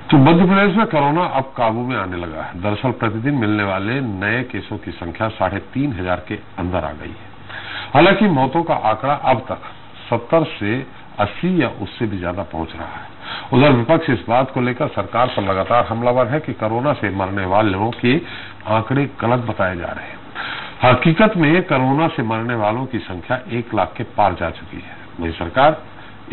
तो मध्य प्रदेश में कोरोना अब काबू में आने लगा है। दरअसल प्रतिदिन मिलने वाले नए केसों की संख्या 3,500 के अंदर आ गई है। हालांकि मौतों का आंकड़ा अब तक 70 से 80 या उससे भी ज्यादा पहुंच रहा है। उधर विपक्ष इस बात को लेकर सरकार पर लगातार हमलावर है कि कोरोना से मरने वालों के आंकड़े गलत बताए जा रहे हैं। हकीकत में कोरोना से मरने वालों की संख्या 1 लाख के पार जा चुकी है। वहीं सरकार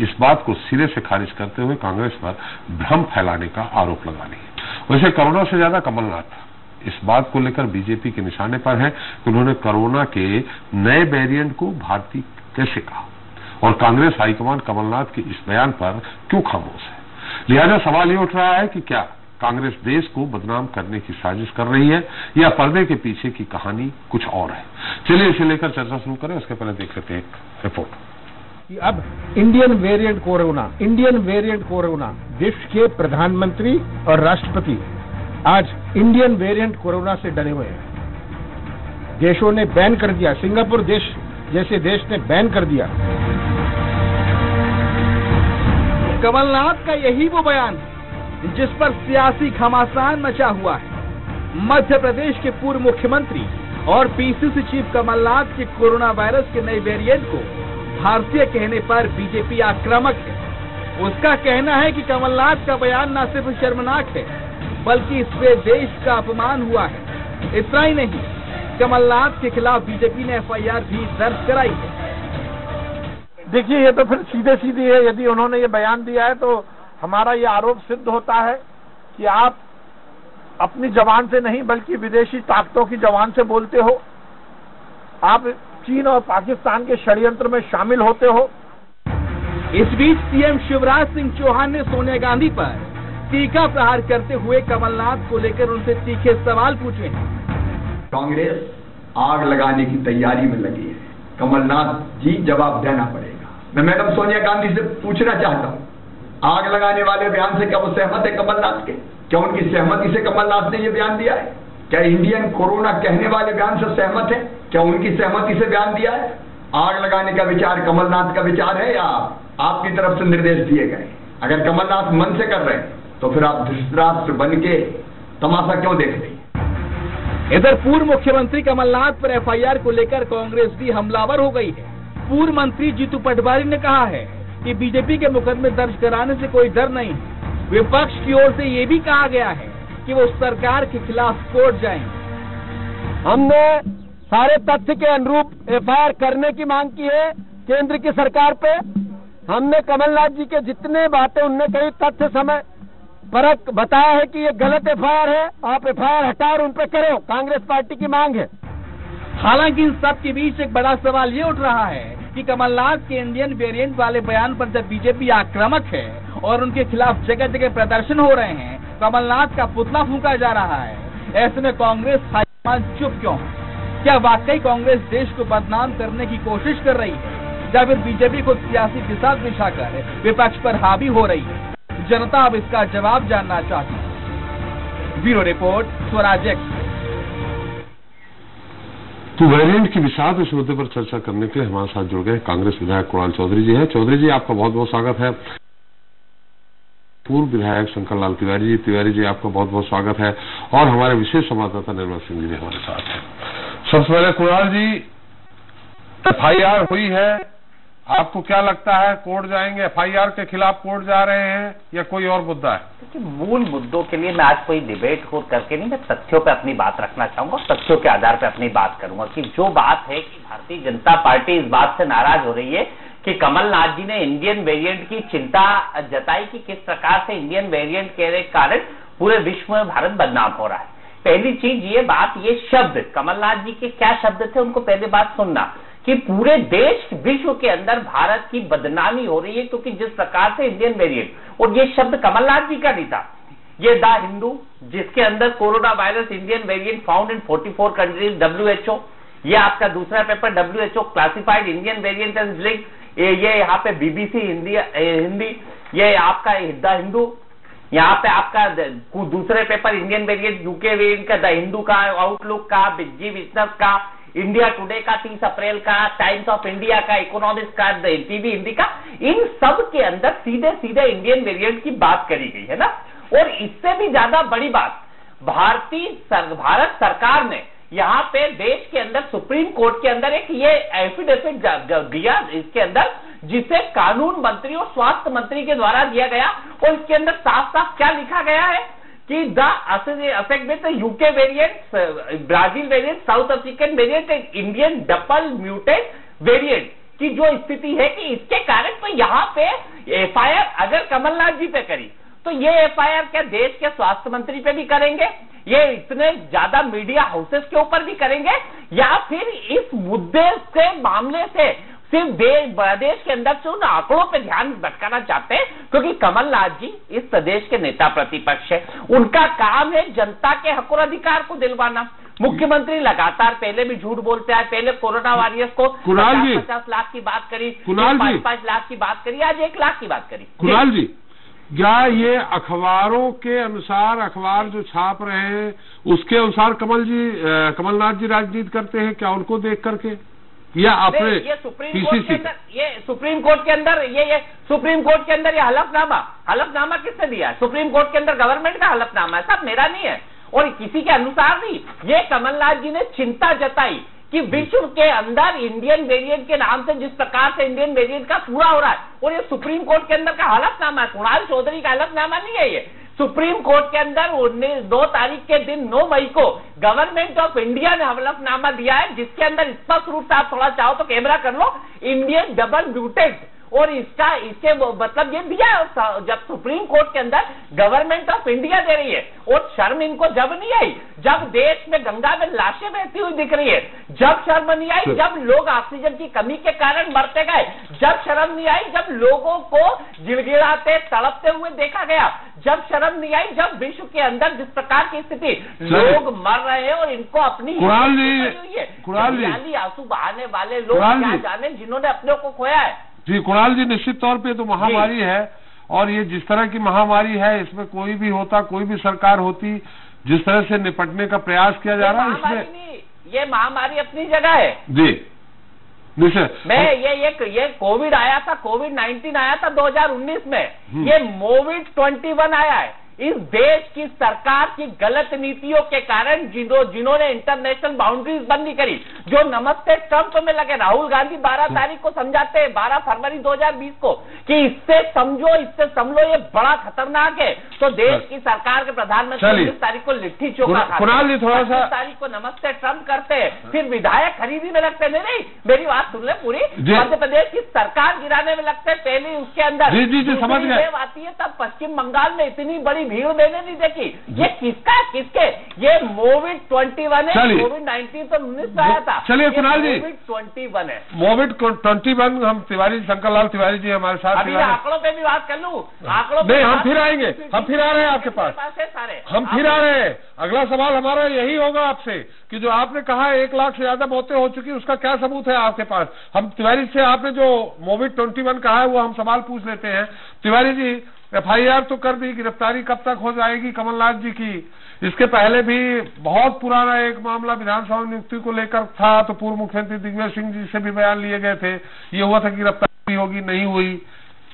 इस बात को सिरे से खारिज करते हुए कांग्रेस पर भ्रम फैलाने का आरोप लगा रही है। वैसे कोरोना से ज्यादा कमलनाथ इस बात को लेकर बीजेपी के निशाने पर हैं कि उन्होंने कोरोना के नए वेरिएंट को भारतीय कैसे कहा और कांग्रेस हाईकमान कमलनाथ के इस बयान पर क्यों खामोश है। लिहाजा सवाल ये उठ रहा है कि क्या कांग्रेस देश को बदनाम करने की साजिश कर रही है या पर्दे के पीछे की कहानी कुछ और है। चलिए इसे लेकर चर्चा शुरू करें, उसके पहले देख लेते हैं एक रिपोर्ट। अब इंडियन वेरिएंट कोरोना विश्व के प्रधानमंत्री और राष्ट्रपति आज इंडियन वेरिएंट कोरोना से डरे हुए हैं। देशों ने बैन कर दिया, सिंगापुर देश जैसे देश ने बैन कर दिया। कमलनाथ का यही वो बयान है जिस पर सियासी घमासान मचा हुआ है। मध्य प्रदेश के पूर्व मुख्यमंत्री और पीसीसी चीफ कमलनाथ के कोरोना वायरस के नए वेरिएंट को भारतीय कहने पर बीजेपी आक्रामक है। उसका कहना है कि कमलनाथ का बयान न सिर्फ शर्मनाक है बल्कि इससे देश का अपमान हुआ है। इतना ही नहीं, कमलनाथ के खिलाफ बीजेपी ने एफआईआर भी दर्ज कराई है। देखिए, ये तो फिर सीधे सीधे है। यदि उन्होंने ये बयान दिया है तो हमारा ये आरोप सिद्ध होता है कि आप अपनी जबान से नहीं बल्कि विदेशी ताकतों की जबान से बोलते हो। आप चीन और पाकिस्तान के षड्यंत्र में शामिल होते हो। इस बीच सीएम शिवराज सिंह चौहान ने सोनिया गांधी पर तीखा प्रहार करते हुए कमलनाथ को लेकर उनसे तीखे सवाल पूछे हैं। कांग्रेस आग लगाने की तैयारी में लगी है। कमलनाथ जी, जवाब देना पड़ेगा। मैं मैडम सोनिया गांधी से पूछना चाहता हूँ, आग लगाने वाले बयान से क्या वो सहमत है कमलनाथ के? क्या उनकी सहमति से कमलनाथ ने ये बयान दिया है? क्या इंडियन कोरोना कहने वाले बयान से सहमत है? क्या उनकी सहमति से बयान दिया है? आग लगाने का विचार कमलनाथ का विचार है या आपकी तरफ से निर्देश दिए गए? अगर कमलनाथ मन से कर रहे हैं तो फिर आप धृतराष्ट्र बन के तमाशा क्यों देख रही हैं? इधर पूर्व मुख्यमंत्री कमलनाथ पर एफआईआर को लेकर कांग्रेस भी हमलावर हो गई है। पूर्व मंत्री जीतू पटवारी ने कहा है कि बीजेपी के मुकदमे दर्ज कराने से कोई डर नहीं। विपक्ष की ओर से ये भी कहा गया है कि वो सरकार के खिलाफ कोर्ट जाएंगे। हमने सारे तथ्य के अनुरूप एफआईआर करने की मांग की है केंद्र की सरकार पे। हमने कमलनाथ जी के जितने बातें उनने कही तथ्य समय परक बताया है कि ये गलत एफआईआर है। आप एफआईआर हटाओ और उन पे करो, कांग्रेस पार्टी की मांग है। हालांकि इन सब के बीच एक बड़ा सवाल ये उठ रहा है कि कमलनाथ के इंडियन वेरिएंट वाले बयान पर जब बीजेपी आक्रामक है और उनके खिलाफ जगह जगह प्रदर्शन हो रहे हैं, कमलनाथ का पुतला फूंका जा रहा है, ऐसे में कांग्रेस हाईकमान चुप क्यों है? क्या वाकई कांग्रेस देश को बदनाम करने की कोशिश कर रही है या फिर बीजेपी को सियासी दिशा दिखाकर विपक्ष पर हावी हो रही है? जनता अब इसका जवाब जानना चाहती है। Bureau report, Swaraj express. तो वेरिएंट के विषाद इस मुद्दे पर चर्चा करने के लिए हमारे साथ जुड़ गए कांग्रेस विधायक कुणाल चौधरी जी हैं। चौधरी जी, आपका बहुत बहुत स्वागत है। पूर्व विधायक शंकर लाल तिवारी जी आपका बहुत बहुत स्वागत है और हमारे विशेष संवाददाता निर्मल सिंह जी भी हमारे साथ हैं। सबसे पहले कुणाल जी, एफआईआर हुई है, आपको क्या लगता है कोर्ट जाएंगे? एफआईआर के खिलाफ कोर्ट जा रहे हैं या कोई और मुद्दा है? देखिए, मूल मुद्दों के लिए मैं आज कोई डिबेट हो करके नहीं, मैं तथ्यों पे अपनी बात रखना चाहूंगा। तथ्यों के आधार पे अपनी बात करूंगा कि जो बात है कि भारतीय जनता पार्टी इस बात से नाराज हो रही है कि कमलनाथ जी ने इंडियन वेरिएंट की चिंता जताई कि किस प्रकार से इंडियन वेरिएंट के कारण पूरे विश्व में भारत बदनाम हो रहा है। पहली चीज ये बात, ये शब्द कमलनाथ जी के क्या शब्द थे उनको पहले बात सुनना कि पूरे देश विश्व के अंदर भारत की बदनामी हो रही है क्योंकि जिस प्रकार से इंडियन वेरिएंट, और ये शब्द कमलनाथ जी का नहीं था, ये द हिंदू जिसके अंदर corona virus Indian variant found in 44 countries WHO, ये आपका दूसरा paper WHO classified Indian variant as link, ये यहाँ पे BBC हिंदी, ये आपका द हिंदू, यहाँ पे आपका दूसरे paper Indian variant UK variant का, द हिंदू का, आउटलुक का, जी बिजनेस का, इंडिया टुडे का, 30 अप्रैल का, टाइम्स ऑफ इंडिया का, इकोनॉमिक्स का, टीवी हिंदी का, इन सब के अंदर सीधे सीधे इंडियन वेरिएंट की बात करी गई है ना। और इससे भी ज्यादा बड़ी बात, भारत सरकार ने यहाँ पे देश के अंदर सुप्रीम कोर्ट के अंदर एक ये एफिडेविट दिया इसके अंदर, जिसे कानून मंत्री और स्वास्थ्य मंत्री के द्वारा दिया गया, और इसके अंदर साफ साफ क्या लिखा गया है कि the affect with UK variant, Brazil variant, south African variant and Indian double muted variant की जो स्थिति है कि इसके कारण तो यहाँ पे एफआईआर अगर कमलनाथ जी पे करी तो ये एफआईआर क्या देश के स्वास्थ्य मंत्री पे भी करेंगे, ये इतने ज्यादा मीडिया हाउसेस के ऊपर भी करेंगे, या फिर इस मुद्दे के मामले से सिर्फ देश के अंदर से उन आंकड़ों पे ध्यान भटकाना चाहते हैं, क्योंकि कमलनाथ जी इस प्रदेश के नेता प्रतिपक्ष है, उनका काम है जनता के हक और अधिकार को दिलवाना। मुख्यमंत्री लगातार पहले भी झूठ बोलते आए, पहले कोरोना वॉरियर्स को 50 लाख की बात करी, 5 लाख की बात करी, आज 1 लाख की बात करी। कुणाल जी, क्या ये अखबारों के अनुसार, अखबार जो छाप रहे हैं उसके अनुसार कमलनाथ जी राजनीति करते हैं क्या, उनको देख करके, या अपने ये सुप्रीम कोर्ट के अंदर, ये सुप्रीम कोर्ट के अंदर ये हलफनामा किसने दिया है? सुप्रीम कोर्ट के अंदर गवर्नमेंट का हलफनामा है साहब, मेरा नहीं है और किसी के अनुसार नहीं। ये कमलनाथ जी ने चिंता जताई कि विश्व के अंदर इंडियन वेरिएंट के नाम से जिस प्रकार से इंडियन वेरिएंट का पूरा हो रहा है, और ये सुप्रीम कोर्ट के अंदर का हलफनामा है, कुणाल चौधरी का हलफनामा नहीं है ये। सुप्रीम कोर्ट के अंदर 2 तारीख के दिन 9 मई को गवर्नमेंट ऑफ इंडिया ने हलफनामा दिया है, जिसके अंदर स्पष्ट रूप से, आप थोड़ा चाहो तो कैमरा कर लो, इंडियन डबल म्यूटेंट, और इसके मतलब ये दिया है जब सुप्रीम कोर्ट के अंदर गवर्नमेंट ऑफ इंडिया दे रही है। और शर्म इनको जब नहीं आई जब देश में गंगा में लाशें बहती हुई दिख रही है, जब शर्म नहीं आई जब लोग ऑक्सीजन की कमी के कारण मरते गए, जब शर्म नहीं आई जब लोगों को गिड़गिड़ाते तड़पते हुए देखा गया, जब शर्म नहीं आई जब विश्व के अंदर जिस प्रकार की स्थिति, लोग मर रहे हैं और इनको अपनी आंसू बहाने वाले लोग क्या जाने जिन्होंने अपने को खोया है। जी कुणाल जी, निश्चित तौर पे तो महामारी है, और ये जिस तरह की महामारी है इसमें कोई भी होता, कोई भी सरकार होती, जिस तरह से निपटने का प्रयास किया जा रहा है इसमें, ये महामारी अपनी जगह है जी। मैं ये कोविड आया था, कोविड-19 आया था 2019 में, ये मोविड-21 आया है। इस देश की सरकार की गलत नीतियों के कारण जिन्होंने इंटरनेशनल बाउंड्रीज बंद नहीं करी, जो नमस्ते ट्रंप में लगे, राहुल गांधी 12 तारीख को समझाते हैं, 12 फरवरी 2020 को, कि इससे समझो, इससे समझो, ये बड़ा खतरनाक है, तो देश की सरकार के प्रधानमंत्री 19 तारीख को लिट्टी चोखा खाते, थोड़ा सा 19 तारीख को नमस्ते ट्रंप करते हैं, फिर विधायक खरीदी में लगते, नहीं मेरी बात सुन ले पूरी, मध्य प्रदेश की सरकार गिराने में लगते, पहले उसके अंदर समझ गए आती है, तब पश्चिम बंगाल में इतनी बड़ी भीड़ मैंने नहीं देखी। ये किसके ये मोविड-21 है, कोविड-19 तो 19 में आया था, चलिए कुणाल जी, मोविड-21 है, मोविड-21। हम तिवारी, शंकर लाल तिवारी जी हमारे साथ, अभी आंकड़ों पे भी बात कर लूं, आंकड़ों नहीं, हम फिर आएंगे, हम फिर आ रहे हैं आपके पास सारे, हम फिर आ रहे हैं। अगला सवाल हमारा यही होगा आपसे कि जो आपने कहा 1 लाख से ज्यादा मौतें हो चुकी, उसका क्या सबूत है आपके पास? हम तिवारी से, आपने जो मोविड-21 कहा है वो हम सवाल पूछ लेते हैं। तिवारी जी, एफआईआर तो कर दी, गिरफ्तारी कब तक हो जाएगी कमलनाथ जी की? इसके पहले भी बहुत पुराना एक मामला विधानसभा नियुक्ति को लेकर था, तो पूर्व मुख्यमंत्री दिग्विजय सिंह जी से भी बयान लिए गए थे, ये हुआ था कि गिरफ्तारी होगी, नहीं हुई,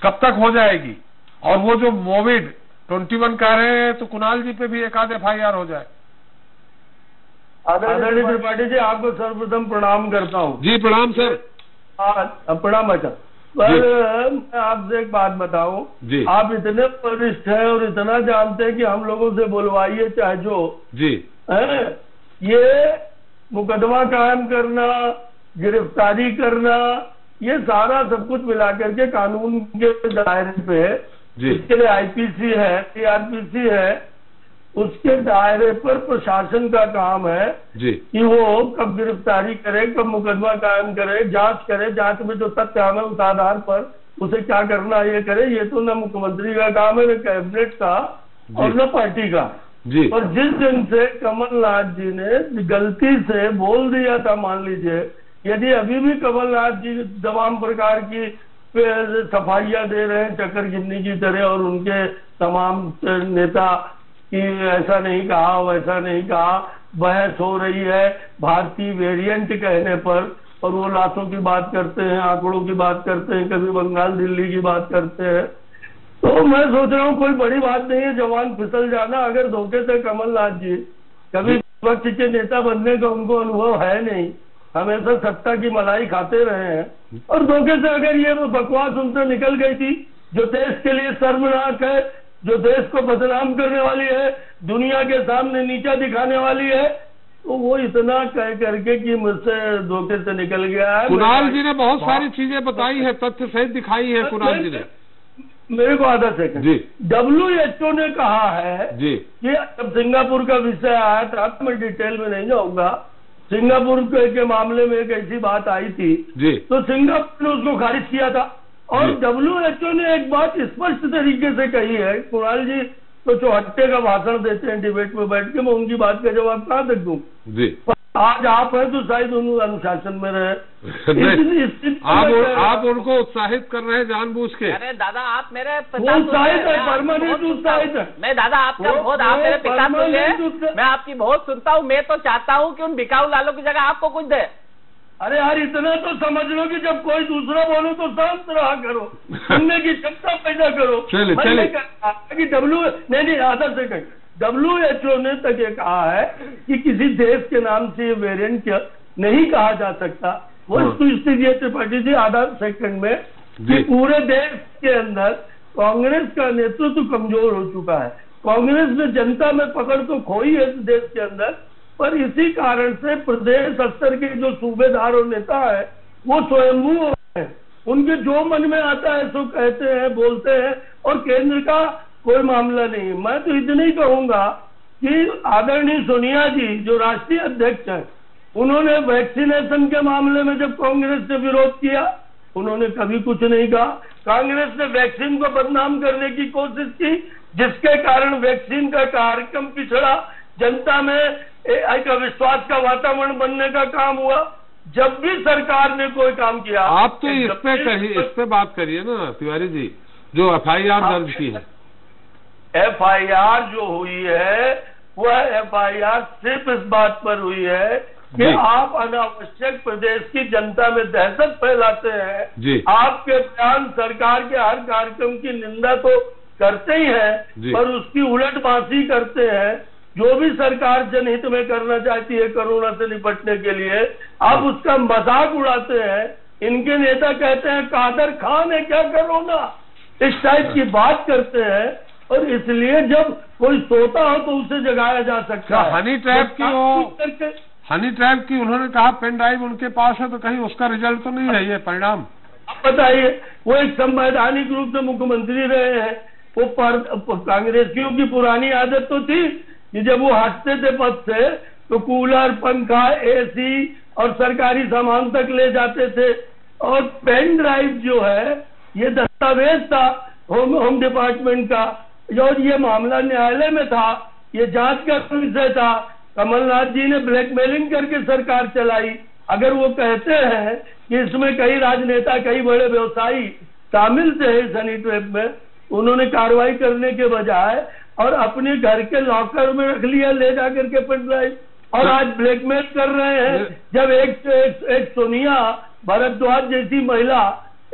कब तक हो जाएगी? और वो जो मोविड-21 कह रहे हैं, तो कुणाल जी पे भी एक आध एफआईआर हो जाए। आदरणीय त्रिपाठी जी, आपको सर्वप्रथम प्रणाम करता हूँ। जी प्रणाम सर। प्रणाम अच्छा। पर मैं आपसे एक बात बताऊं, आप इतने वरिष्ठ हैं और इतना जानते हैं कि हम लोगों से बुलवाइए चाहे जो जी है, ये मुकदमा कायम करना, गिरफ्तारी करना, ये सारा सब कुछ मिलाकर के कानून के दायरे पे है। इसके लिए आईपीसी है, सीआरपीसी है, उसके दायरे पर प्रशासन का काम है कि वो कब गिरफ्तारी करे, कब मुकदमा कायम करे, जांच करे, जांच में जो तथ्य आवे उस आधार पर उसे क्या करना ये करे। ये तो न मुख्यमंत्री का काम है, न कैबिनेट का और न पार्टी का। और जिस दिन से कमलनाथ जी ने गलती से बोल दिया था, मान लीजिए यदि अभी भी कमलनाथ जी तमाम प्रकार की सफाइयां दे रहे हैं चक्कर गिन्नी की तरह, और उनके तमाम नेता कि ऐसा नहीं कहा, वैसा नहीं कहा, बहस हो रही है भारतीय वेरिएंट कहने पर, और वो लाशों की बात करते हैं, आंकड़ों की बात करते हैं, कभी बंगाल दिल्ली की बात करते हैं। तो मैं सोच रहा हूँ कोई बड़ी बात नहीं है जवान फिसल जाना। अगर धोखे से कमलनाथ जी कभी विपक्ष के नेता बनने का उनको अनुभव है नहीं, हमेशा सत्ता की मलाई खाते रहे हैं, और धोखे से अगर ये बकवास उनसे निकल गई थी जो देश के लिए शर्मनाक है, जो देश को बदनाम करने वाली है, दुनिया के सामने नीचा दिखाने वाली है, तो वो इतना कह करके कि मुझसे धोखे से निकल गया है। कुणाल जी ने बहुत सारी चीजें बताई है, तथ्य सहित दिखाई है कुणाल जी ने। मेरे को आधा सेकंड जी। WHO ने कहा है जी कि जब सिंगापुर का विषय आया था, मैं डिटेल में नहीं जाऊंगा, सिंगापुर के मामले में एक ऐसी बात आई थी जी, तो सिंगापुर ने उसको खारिज किया था। और WHO ने एक बात स्पष्ट तरीके से कही है। कुणाल जी तो चौहट्टे का भाषण देते हैं डिबेट में बैठ के, मैं उनकी बात का जवाब कहाँ तक दूं जी। आज आप हैं तो शायद उन अनुशासन में रहे। आप उनको उत्साहित कर रहे हैं जानबूझ के। अरे दादा आप मेरे पिता उत्साहित है, परमानेंट उत्साहित है। मैं दादा आपका बहुत, आप मेरे पिता मैं आपकी बहुत सुनता हूँ। मैं तो चाहता हूँ कि उन बिकाऊ लालों की जगह आपको कुछ दे। अरे यार इतना तो समझ लो कि जब कोई दूसरा बोले तो शांत रहा करो, सुनने की क्षमता पैदा करो। चले कि नहीं आधा सेकंड, WHO ने तक ये कहा है कि किसी देश के नाम से ये वेरिएंट नहीं कहा जा सकता। वो स्थिति ये त्रिपाठी जी आधा सेकंड में कि पूरे देश के अंदर कांग्रेस का नेतृत्व कमजोर हो चुका है। कांग्रेस ने जनता में पकड़ तो खोई है देश के अंदर, पर इसी कारण से प्रदेश स्तर के जो सूबेदार और नेता है वो स्वयंभू हो रहे हैं। उनके जो मन में आता है सो कहते हैं, बोलते हैं, और केंद्र का कोई मामला नहीं। मैं तो इतना ही कहूंगा कि आदरणीय सोनिया जी जो राष्ट्रीय अध्यक्ष हैं, उन्होंने वैक्सीनेशन के मामले में जब कांग्रेस से विरोध किया, उन्होंने कभी कुछ नहीं कहा। कांग्रेस ने वैक्सीन को बदनाम करने की कोशिश की, जिसके कारण वैक्सीन का कार्यक्रम पिछड़ा, जनता में एक अविश्वास का वातावरण बनने का काम हुआ। जब भी सरकार ने कोई काम किया, आप तो इस पे बात करिए ना तिवारी जी, जो FIR दर्ज की है। FIR जो हुई है वह FIR सिर्फ इस बात पर हुई है कि आप अनावश्यक प्रदेश की जनता में दहशत फैलाते हैं। आपके बयान सरकार के हर कार्यक्रम की निंदा तो करते ही हैं, पर उसकी उलटबाजी करते हैं। जो भी सरकार जनहित में करना चाहती है कोरोना से निपटने के लिए, आप उसका मजाक उड़ाते हैं। इनके नेता कहते हैं कादर खान है क्या कोरोना, इस टाइप की बात करते हैं। और इसलिए जब कोई सोता हो तो उसे जगाया जा सकता है। हनी ट्रैप की उन्होंने कहा पेन ड्राइव उनके पास है, तो कहीं उसका रिजल्ट तो नहीं है ये परिणाम? आप बताइए, वो एक संवैधानिक रूप से मुख्यमंत्री रहे हैं। वो कांग्रेसियों की पुरानी आदत तो थी कि जब वो हटते थे पद से तो कूलर, पंखा, AC और सरकारी सामान तक ले जाते थे। और पेन ड्राइव जो है ये दस्तावेज था होम डिपार्टमेंट का, और ये मामला न्यायालय में था, ये जांच का विषय था। कमलनाथ जी ने ब्लैकमेलिंग करके सरकार चलाई। अगर वो कहते हैं कि इसमें कई राजनेता, कई बड़े व्यवसायी शामिल थे इस हनी ट्रैप में, उन्होंने कार्रवाई करने के बजाय और अपने घर के लॉकर में रख लिया ले जाकर के पेन ड्राइव, और आज ब्लैकमेल कर रहे हैं। जब एक सोनिया भारद्वाज जैसी महिला,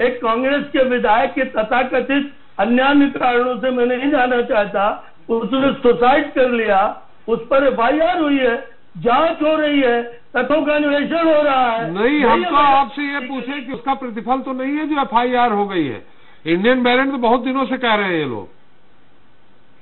एक कांग्रेस के विधायक के तथाकथित अन्य कारणों से मैं नहीं जाना चाहता, उसने सुसाइड कर लिया, उस पर FIR हुई है, जांच हो रही है, तथ्यों का अन्वेषण हो रहा है। नहीं, हम तो आपसे ये पूछे कि उसका प्रतिफल तो नहीं है जो FIR हो गई है। इंडियन वेरिएंट तो बहुत दिनों से कह रहे हैं ये लोग।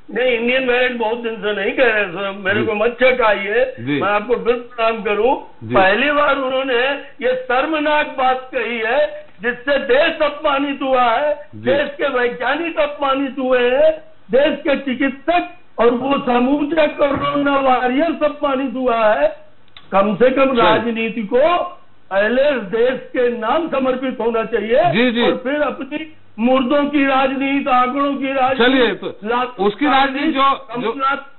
नहीं, इंडियन वेरिएंट बहुत दिन से नहीं कह रहे, मेरे को मत चकाइए, मैं आपको फिर प्रणाम करूं। पहली बार उन्होंने ये शर्मनाक बात कही है जिससे देश अपमानित हुआ है, देश के वैज्ञानिक अपमानित हुए हैं, देश के चिकित्सक और वो समूचा कोरोना वॉरियर्स अपमानित हुआ है। कम से कम राजनीति को पहले देश के नाम समर्पित होना चाहिए, और फिर अपनी मुर्दों की राजनीति, आंकड़ों की राजनीति, चलिए तो उसकी राजनीति जो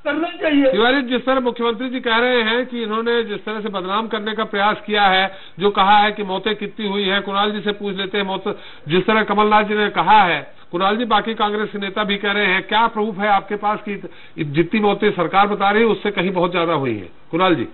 करना चाहिए। तिवारी, जिस तरह मुख्यमंत्री जी कह रहे हैं कि इन्होंने जिस तरह से बदनाम करने का प्रयास किया है, जो कहा है कि मौतें कितनी हुई है, कुणाल जी से पूछ लेते हैं मौत, जिस तरह कमलनाथ जी ने कहा है, कुणाल जी बाकी कांग्रेस के नेता भी कह रहे हैं, क्या प्रूफ है आपके पास कि जितनी मौतें सरकार बता रही है उससे कहीं बहुत ज्यादा हुई है? कुणाल जी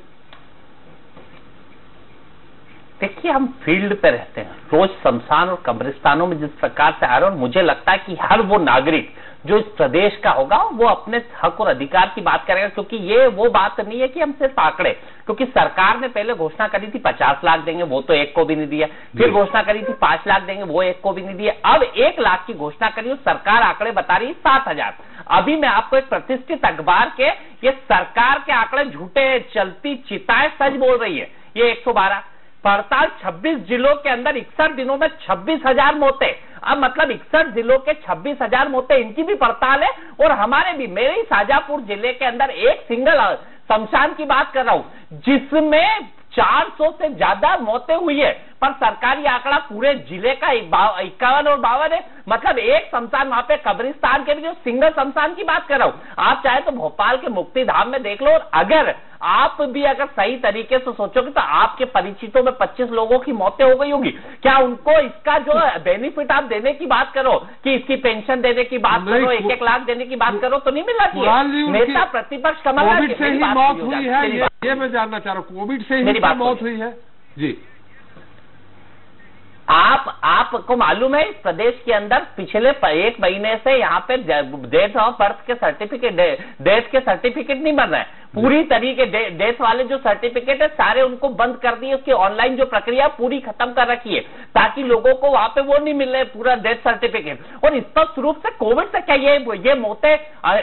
देखिए, हम फील्ड पे रहते हैं, रोज शमशान और कब्रिस्तानों में जिस प्रकार से आ रहे हैं, और मुझे लगता है कि हर वो नागरिक जो इस प्रदेश का होगा वो अपने हक और अधिकार की बात करेगा, क्योंकि ये वो बात नहीं है कि हम सिर्फ आंकड़े, क्योंकि सरकार ने पहले घोषणा करी थी 50 लाख देंगे, वो तो एक को भी नहीं दिया, फिर घोषणा करी थी 5 लाख देंगे, वो एक को भी नहीं दिया, अब 1 लाख की घोषणा करी, सरकार आंकड़े बता रही 7,000। अभी मैं आपको एक प्रतिष्ठित अखबार के, ये सरकार के आंकड़े झूठे, चलती चिताएं सच बोल रही है। ये 112 पड़ताल 26 जिलों के अंदर 61 दिनों में 26,000 मौतें। अब मतलब 61 जिलों के 26,000 मौतें, इनकी भी पड़ताल है और हमारे भी। मेरे ही शाजापुर जिले के अंदर एक सिंगल शमशान की बात कर रहा हूं जिसमें 400 से ज्यादा मौतें हुई है, पर सरकारी आंकड़ा पूरे जिले का 51 और 52 है। मतलब एक शमशान, वहां पे कब्रिस्तान के भी जो सिंगल शमशान की बात कर रहा हूं। आप चाहे तो भोपाल के मुक्ति धाम में देख लो, और अगर आप भी अगर सही तरीके से सोचोगे तो आपके परिचितों में 25 लोगों की मौतें हो गई होंगी। क्या उनको इसका जो बेनिफिट आप देने की बात करो कि इसकी पेंशन देने की बात करो, 1-1 लाख देने की बात करो, तो नहीं मिलना चाहिए। नेता प्रतिपक्ष कमलनाथ कोविड से ही मौत हुई है, ये मैं जानना चाह रहा हूँ, कोविड से ही मौत हुई है जी। आपको मालूम है इस प्रदेश के अंदर पिछले 1 महीने से यहाँ पे डेथ ऑफ बर्थ के सर्टिफिकेट, डेथ के सर्टिफिकेट नहीं बन रहे हैं। पूरी तरीके डेथ वाले जो सर्टिफिकेट है सारे उनको बंद कर दिए, उसकी ऑनलाइन जो प्रक्रिया पूरी खत्म कर रखी है ताकि लोगों को वहां पे वो नहीं मिल रहे पूरा डेथ सर्टिफिकेट। और स्पष्ट रूप से कोविड से क्या ये मौतें,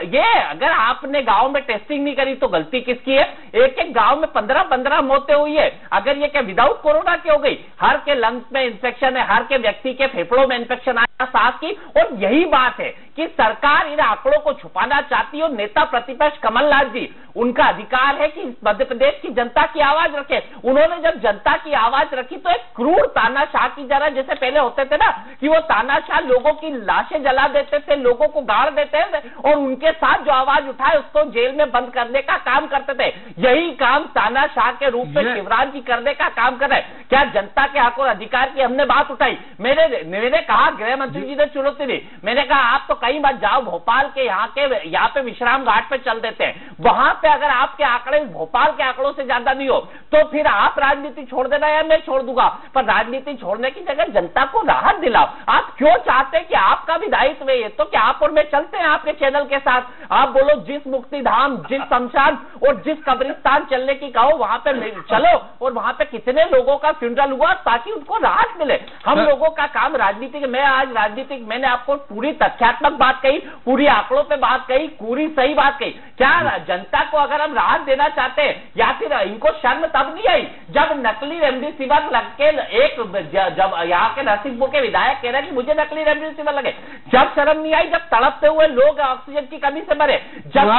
ये अगर आपने गांव में टेस्टिंग नहीं करी तो गलती किसकी है? एक गांव में 15-15 मौतें हुई है। अगर ये क्या विदाउट कोरोना की हो गई? हर के लंग्स में इंफेक्शन है, हर के व्यक्ति के फेफड़ों में इंफेक्शन आया, सांस की। और यही बात है कि सरकार इन आंकड़ों को छुपाना चाहती है और नेता प्रतिपक्ष कमलनाथ जी, उनका अधिकार है कि मध्य प्रदेश की जनता की आवाज रखे। उन्होंने जब जनता की आवाज रखी तो एक क्रूर तानाशाह की तरह, जैसे पहले होते थे ना कि वो तानाशाह लोगों की लाशें जला देते थे, लोगों को गाड़ देते थे और उनके साथ जो आवाज उठाए उसको जेल में बंद करने का काम करते थे। यही काम तानाशाह के रूप में शिवराज जी करने का काम कर रहे। क्या जनता के हक और अधिकार की हमने बात उठाई? मैंने कहा, गृह मंत्री जी ने चुनौती दी, मैंने कहा आप तो कई बार जाओ भोपाल के यहाँ पे विश्राम घाट पे चल देते हैं, वहां पे अगर आपके आंकड़े भोपाल के आंकड़ों से ज्यादा नहीं हो तो फिर आप राजनीति छोड़ देना या मैं छोड़ दूंगा, पर राजनीति छोड़ने की जगह जनता को राहत दिलाओ। आप क्यों चाहते हैं कि आपका भी दायित्व है तो क्या आप और मैं चलते हैं आपके चैनल के साथ, आप बोलो जिस मुक्ति धाम, जिस शमशान और जिस कब्रिस्तान चलने की कहो वहां पे चलो और वहां पे कितने लोगों का फ्यूनरल हुआ ताकि उनको राहत मिले। हम लोगों का काम राजनीतिक, मैं आज राजनीतिक, मैंने आपको पूरी तथ्यात्मक बात कही, पूरी आंकड़ों पे बात कही, पूरी सही बात कही। क्या जनता को अगर हम राहत देना चाहते हैं, या फिर इनको शर्म तब नहीं आई जब नकली रेमडेसिविर लग के जब यहाँ के नरसिंहपुर के विधायक कह रहे हैं कि मुझे नकली रेमडेसिविर लगे, जब शर्म नहीं आई जब तड़पते हुए लोग ऑक्सीजन की कमी से मरे, जब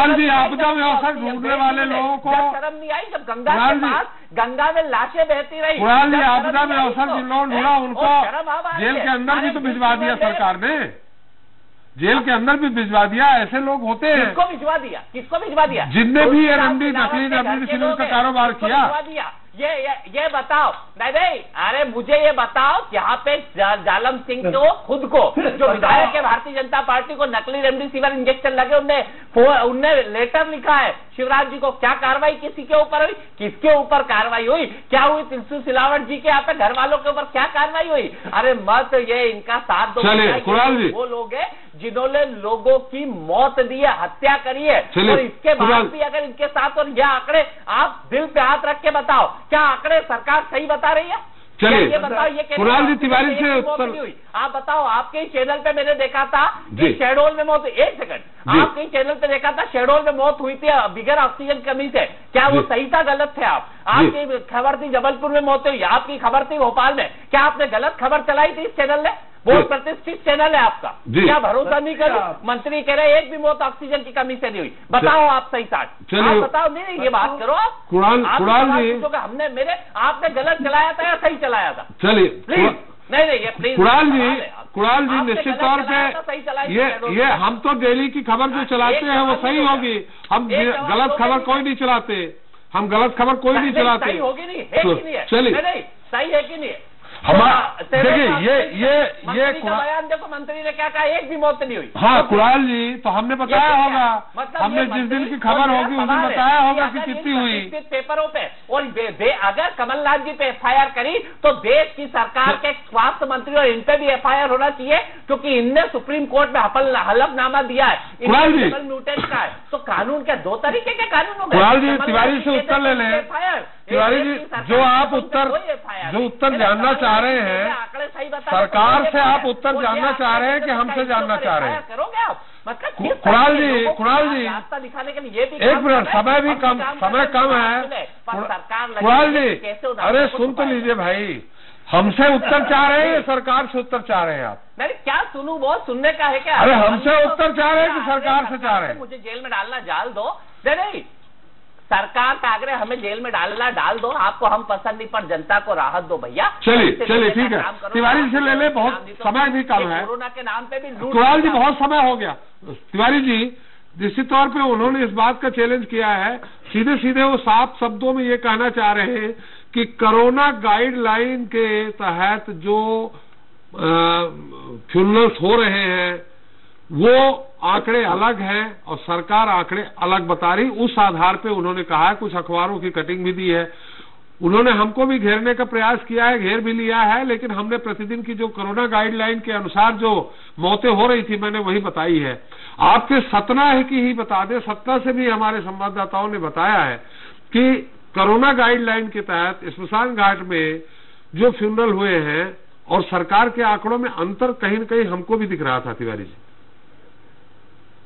ढूंढने वाले लोगों को शर्म नहीं आई, जब गंगा के पास गंगा में लाशें बहती रही, आपदा में अवसर जिन लोगों ढूंढा उनको जेल के अंदर भी तो भिजवा दिया सरकार ने, जेल के अंदर भी भिजवा दिया। ऐसे लोग होते हैं। किसको भिजवा दिया? किसको भिजवा दिया? जिनने भी ये नकली रेमडेसिविर का कारोबार किया। ये बताओ, नहीं, अरे मुझे ये बताओ, यहाँ पे जालम सिंह को खुद को जो विधायक है भारतीय जनता पार्टी को नकली रेमडेसिविर इंजेक्शन लगे, उनने लेटर लिखा है शिवराज जी को। क्या कार्रवाई किसी के ऊपर हुई? किसके ऊपर कार्रवाई हुई? क्या हुई? तुलसी सिलावट जी के यहाँ पे घर वालों के ऊपर क्या कार्रवाई हुई? अरे मत ये इनका साथ दो, वो लोग हैं जिन्होंने लोगों की मौत दी है, हत्या करी है, और इसके बाद भी अगर इनके साथ, और ये आंकड़े आप दिल पे हाथ रख के बताओ, क्या आंकड़े सरकार सही बता रही है? चलिए ये बताओ, ये कुणाल जी तिवारी से हुई, आप बताओ। आपके ही चैनल पे मैंने देखा था कि शहडोल में मौत, एक सेकंड, आपके ही चैनल पे देखा था शहडोल में मौत हुई थी बिगर ऑक्सीजन कमी से। क्या वो सही था, गलत थे? आपकी खबर थी जबलपुर में मौत हुई, आपकी खबर थी भोपाल में, क्या आपने गलत खबर चलाई थी इस चैनल ने? बहुत प्रतिष्ठित चैनल है आपका, क्या भरोसा नहीं करो? मंत्री कह रहे एक भी मौत ऑक्सीजन की कमी से नहीं हुई। बताओ आप सही साथ, आप बताओ। नहीं, ये बात करो आप। कुणाल जी, हमने आपने गलत चलाया था या सही चलाया था? चलिए प्लीज, नहीं ये प्लीज। कुणाल जी निश्चित तौर पे ये हम तो डेली की खबर जो चलाते हैं वो सही होगी। हम गलत खबर कोई नहीं चलाते, हम गलत खबर कोई नहीं चलाते। सही होगी नहीं, है कि नहीं है? चलिए, सही है कि नहीं है? देखिए ये बयान देखो, मंत्री ने क्या कहा, एक भी मौत नहीं हुई। हाँ कुणाल जी, तो हमने बताया होगा, हमने जिस दिन की खबर होगी उस दिन बताया होगा कि कितनी हुई पेपरों पे। और अगर कमलनाथ जी पे FIR करी तो देश की सरकार के स्वास्थ्य मंत्री और इन पे भी FIR होना चाहिए, क्योंकि इनने सुप्रीम कोर्ट में हलफनामा दिया है, म्यूटेंट का है। तो कानून के दो तरीके के कानून हो गए। कुणाल जी, तिवारी से उत्तर ले लें। तिवारी जी, जो उत्तर जानना चाह रहे हैं, सरकार से आप उत्तर जानना चाह रहे हैं कि हमसे जानना चाह रहे हैं? करोगे आप? मतलब कुणाल जी रास्ता दिखाने के लिए एक मिनट, समय भी कम, समय कम है। कुणाल जी, अरे सुन तो लीजिए भाई, हमसे उत्तर चाह रहे हैं, सरकार से उत्तर चाह रहे हैं आप? नहीं, क्या सुनूं, बहुत सुनने का है क्या? अरे हमसे उत्तर चाह रहे हैं कि सरकार से चाह रहे हैं? मुझे जेल में डालना डाल दो। नहीं, सरकार का आग्रह, हमें जेल में डालना डाल दो, आपको हम पसंद नहीं, पर जनता को राहत दो भैया। चलिए ठीक है, तिवारी से ले ले, बहुत समय भी कम है। कोरोना के नाम पे भी कुणाल जी बहुत समय हो गया। तिवारी जी, निश्चित तौर पे उन्होंने इस बात का चैलेंज किया है, सीधे सीधे वो साफ शब्दों में ये कहना चाह रहे हैं कि कोरोना गाइडलाइन के तहत जो फ्यूनरल्स हो रहे हैं वो आंकड़े अलग हैं और सरकार आंकड़े अलग बता रही। उस आधार पे उन्होंने कहा है, कुछ अखबारों की कटिंग भी दी है, उन्होंने हमको भी घेरने का प्रयास किया है, घेर भी लिया है, लेकिन हमने प्रतिदिन की जो कोरोना गाइडलाइन के अनुसार जो मौतें हो रही थी मैंने वही बताई है। आपके सतना की ही बता दें, सतना से भी हमारे संवाददाताओं ने बताया है कि कोरोना गाइडलाइन के तहत स्मशान घाट में जो फ्यूनरल हुए हैं और सरकार के आंकड़ों में अंतर कहीं न कहीं हमको भी दिख रहा था। तिवारी जी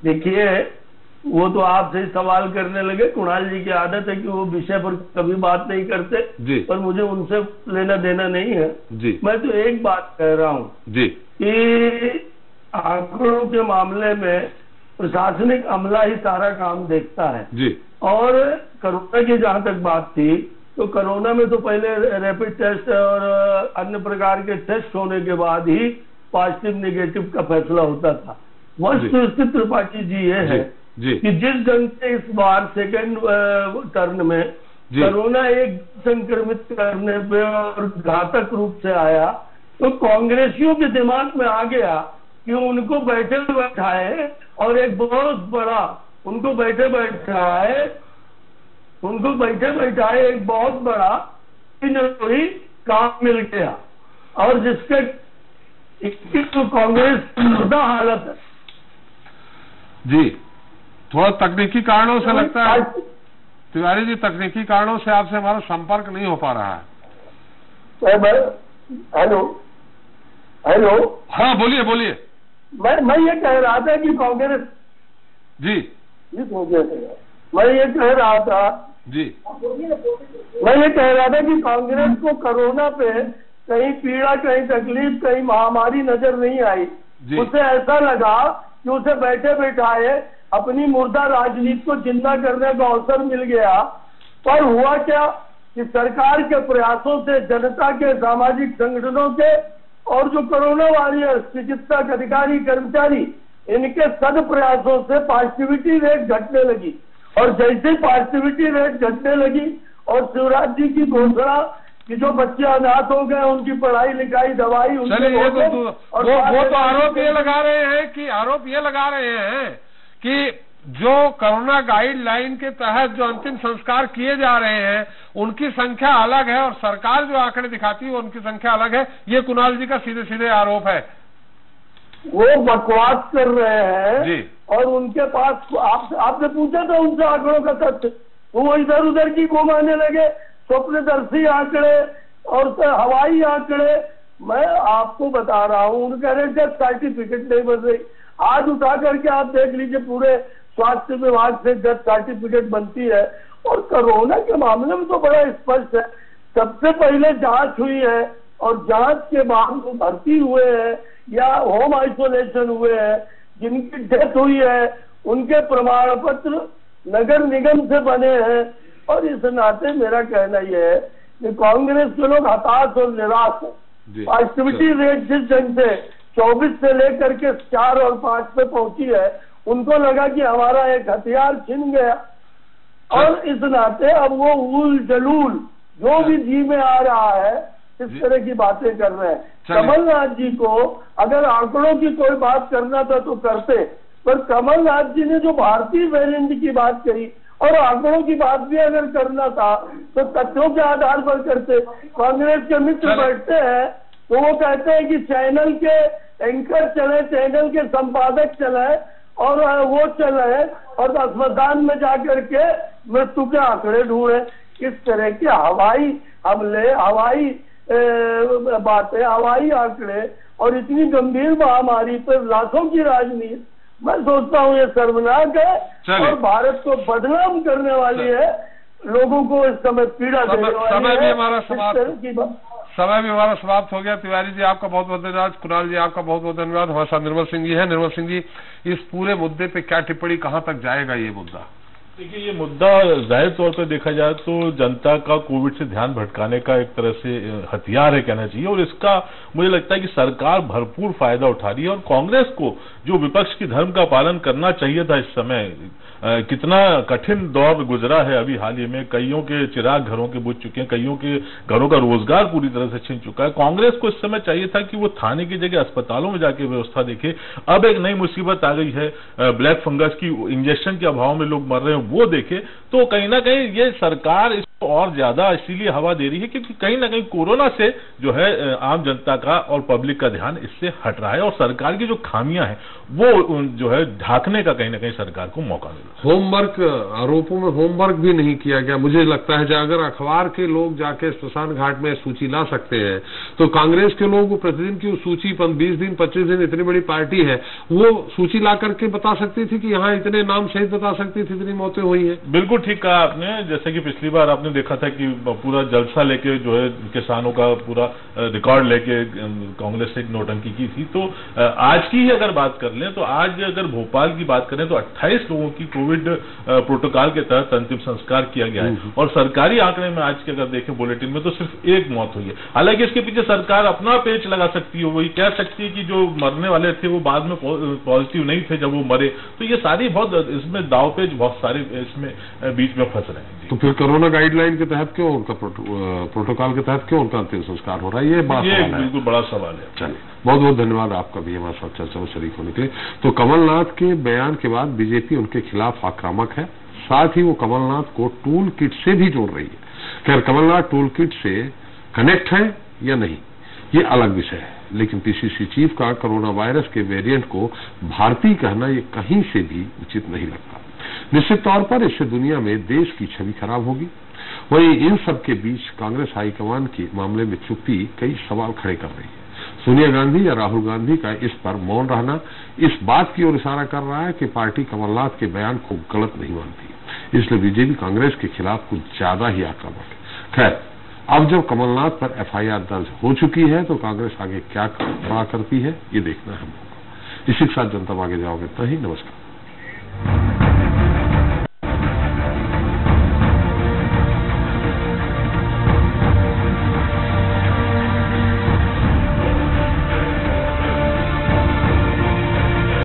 देखिए, वो तो आपसे सवाल करने लगे। कुणाल जी की आदत है कि वो विषय पर कभी बात नहीं करते जी, पर मुझे उनसे लेना देना नहीं है जी। मैं तो एक बात कह रहा हूँ जी कि आंकड़ों के मामले में प्रशासनिक अमला ही सारा काम देखता है जी। और कोरोना की जहां तक बात थी, तो कोरोना में तो पहले रैपिड टेस्ट और अन्य प्रकार के टेस्ट होने के बाद ही पॉजिटिव नेगेटिव का फैसला होता था। वस्तुस्थिति त्रिपाठी जी ये है कि जिस ढंग से इस बार सेकेंड टर्न में कोरोना एक संक्रमित करने पे और घातक रूप से आया, तो कांग्रेसियों के दिमाग में आ गया कि उनको बैठे बैठाए और एक बहुत बड़ा उनको बैठे बैठाए एक बहुत बड़ा काम मिल गया, और जिसके तो कांग्रेस मुर्दा हालत है जी। थोड़ा तकनीकी कारणों से लगता है तिवारी जी, तकनीकी कारणों से आपसे हमारा संपर्क नहीं हो पा रहा है। हेलो हेलो, हाँ बोलिए बोलिए। मैं ये कह रहा था कि कांग्रेस जी, मैं ये कह रहा था जी, मैं ये कह रहा था कि कांग्रेस को कोरोना पे कहीं पीड़ा, कहीं तकलीफ, कहीं महामारी नजर नहीं आई। उसे ऐसा लगा कि उसे बैठे बैठाए अपनी मुर्दा राजनीति को जिंदा करने का अवसर मिल गया। पर हुआ क्या कि सरकार के प्रयासों से, जनता के, सामाजिक संगठनों के और जो कोरोना वॉरियर्स, चिकित्सक, अधिकारी, कर्मचारी, इनके सद प्रयासों से पॉजिटिविटी रेट घटने लगी। और जैसे पॉजिटिविटी रेट घटने लगी और शिवराज जी की घोषणा कि जो बच्चे अनाथ हो गए उनकी पढ़ाई लिखाई, दवाई, वो तो आरोप ये लगा रहे हैं कि जो कोरोना गाइडलाइन के तहत जो अंतिम संस्कार किए जा रहे हैं उनकी संख्या अलग है और सरकार जो आंकड़े दिखाती है उनकी संख्या अलग है। ये कुणाल जी का सीधे सीधे आरोप है। वो बकवास कर रहे हैं जी। और उनके पास आपने पूछा था उनसे आंकड़ों का तथ्य, तो वो इधर उधर की घुमाने लगे, स्वप्नदर्शी आंकड़े और हवाई आंकड़े। मैं आपको बता रहा हूँ, उनके डेथ सर्टिफिकेट नहीं बन रही। आज उठा करके आप देख लीजिए, पूरे स्वास्थ्य विभाग से डेथ सर्टिफिकेट बनती है। और कोरोना के मामले में तो बड़ा स्पष्ट है, सबसे पहले जांच हुई है और जांच के बाद भर्ती हुए हैं या होम आइसोलेशन हुए हैं, जिनकी डेथ हुई है उनके प्रमाण पत्र नगर निगम से बने हैं। और इस नाते मेरा कहना यह है कि कांग्रेस के लोग हताश और निराश है। पॉजिटिविटी रेट जिस ढंग से 24 से लेकर के 4 और 5 पे पहुंची है, उनको लगा कि हमारा एक हथियार छिन गया। और इस नाते अब वो उल जलूल जो भी जी में आ रहा है इस तरह की बातें कर रहे हैं। कमलनाथ जी को अगर आंकड़ों की कोई बात करना था तो करते, पर कमलनाथ जी ने जो भारतीय वेरिएंट की बात करी और आंकड़ों की बात भी अगर करना था तो तथ्यों के आधार पर करते। कांग्रेस के मित्र बैठते हैं तो वो कहते हैं कि चैनल के एंकर चले, चैनल के संपादक चले और वो चले और अस्पताल में जाकर के मृत्यु के आंकड़े ढूंढे। इस तरह के हवाई हमले, हवाई बातें, हवाई आंकड़े और इतनी गंभीर महामारी पर लाखों की राजनीति, मैं सोचता हूँ ये शर्मनाक है और भारत को बदनाम करने वाली है, लोगों को इस समय पीड़ा देने वाली है। समय भी हमारा समाप्त हो गया। तिवारी जी आपका बहुत बहुत धन्यवाद, कुणाल जी आपका बहुत बहुत धन्यवाद। हमारे साथ निर्मल सिंह जी हैं। निर्मल सिंह जी, इस पूरे मुद्दे पे क्या टिप्पणी, कहाँ तक जाएगा ये मुद्दा? देखिए, ये मुद्दा जाहिर तौर पर देखा जाए तो जनता का कोविड से ध्यान भटकाने का एक तरह से हथियार है कहना चाहिए, और इसका मुझे लगता है कि सरकार भरपूर फायदा उठा रही है। और कांग्रेस को जो विपक्ष की धर्म का पालन करना चाहिए था, इस समय कितना कठिन दौर गुजरा है अभी हाल ही में, कईयों के चिराग घरों के बुझ चुके हैं, कईयों के घरों का रोजगार पूरी तरह से छिन चुका है। कांग्रेस को इस समय चाहिए था कि वो थाने की जगह अस्पतालों में जाके व्यवस्था देखे। अब एक नई मुसीबत आ गई है, ब्लैक फंगस की, इंजेक्शन के अभाव में लोग मर रहे हैं, वो देखे। तो कहीं ना कहीं ये सरकार इसको और ज्यादा इसीलिए हवा दे रही है क्योंकि कहीं ना कहीं कोरोना से जो है आम जनता का और पब्लिक का ध्यान इससे हट रहा है, और सरकार की जो खामियां हैं वो जो है ढांकने का कहीं ना कहीं सरकार को मौका मिला। होमवर्क, आरोपों में होमवर्क भी नहीं किया गया। मुझे लगता है अगर अखबार के लोग जाके स्मशान घाट में सूची ला सकते हैं तो कांग्रेस के लोग प्रतिदिन की सूची 20 दिन 25 दिन, इतनी बड़ी पार्टी है, वो सूची ला करके बता सकती थी कि यहाँ इतने नाम सहित बता सकती थी, इतनी मौतें हुई है। बिल्कुल ठीक कहा आपने। जैसे कि पिछली बार आपने देखा था कि पूरा जलसा लेके जो है किसानों का पूरा रिकॉर्ड लेके कांग्रेस ने एक नोटंकी की थी। तो आज की ही अगर बात कर लें तो आज अगर भोपाल की बात करें तो 28 लोगों की कोविड प्रोटोकॉल के तहत अंतिम संस्कार किया गया है, और सरकारी आंकड़े में आज के अगर देखें बुलेटिन में तो सिर्फ 1 मौत हुई है। हालांकि इसके पीछे सरकार अपना पेच लगा सकती है, वही कह सकती है कि जो मरने वाले थे वो बाद में पॉजिटिव नहीं थे जब वो मरे। तो ये सारी बहुत इसमें दावपेच बहुत सारे इसमें बीच में फंस रहे हैं। तो फिर कोरोना गाइडलाइन के तहत क्यों उनका, प्रोटोकॉल के तहत क्यों उनका अंतिम संस्कार हो रहा है? ये बिल्कुल बड़ा सवाल है। चलिए, बहुत बहुत धन्यवाद आपका भी हमारे साथ चर्चा में शरीक होने के लिए। तो कमलनाथ के बयान के बाद बीजेपी उनके खिलाफ आक्रामक है, साथ ही वो कमलनाथ को टूल किट से भी जोड़ रही है। खैर, कमलनाथ टूल किट से कनेक्ट है या नहीं ये अलग विषय है, लेकिन पीसीसी चीफ का कोरोना वायरस के वेरिएंट को भारतीय कहना ये कहीं से भी उचित नहीं लगता। निश्चित तौर पर इससे दुनिया में देश की छवि खराब होगी। वहीं इन सब के बीच कांग्रेस हाईकमान के मामले में चुप्पी कई सवाल खड़े कर रही है। सोनिया गांधी या राहुल गांधी का इस पर मौन रहना इस बात की ओर इशारा कर रहा है कि पार्टी कमलनाथ के बयान को गलत नहीं मानती, इसलिए बीजेपी कांग्रेस के खिलाफ कुछ ज्यादा ही आक्रामक है। खैर, अब जब कमलनाथ पर एफआईआर दर्ज हो चुकी है तो कांग्रेस आगे क्या करती है ये देखना है हमको। इसी के साथ जनता आगे जाओगे। इतना ही, नमस्कार।